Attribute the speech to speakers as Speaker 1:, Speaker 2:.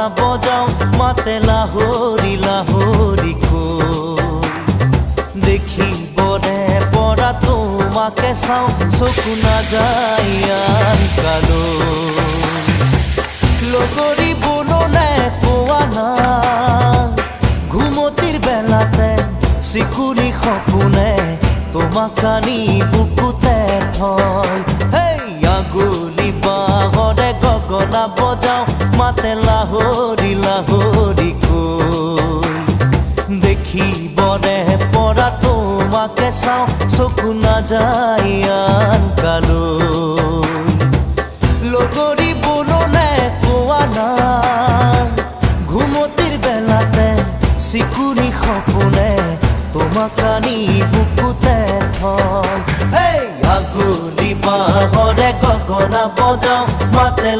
Speaker 1: গগনা বজাও মাতে লাহৰি লাহৰি কৈ দেখিবনে পৰা তোমাকে চাওঁ চকু নাযায় আনকালৈ লগৰী বননে কোৱা না ঘুমতিৰ বেলাতে চিকুনি সপোনে তোমাক আনি বুকুতে থয় হেই আগুলি বাহৰে গগনা বজাও মাতে লাহৰি লাহৰি কৈ দেখিবনে পৰা তোমাকে চাওঁ চকু নাযায় আনকালৈ লগৰী বননে কোৱা না ঘুমতিৰ বেলাতে চিকুনি সপোনে তোমাক আনি বুকুতে থয় হেই আগুলি বাহৰে গগনা বজাও মাতে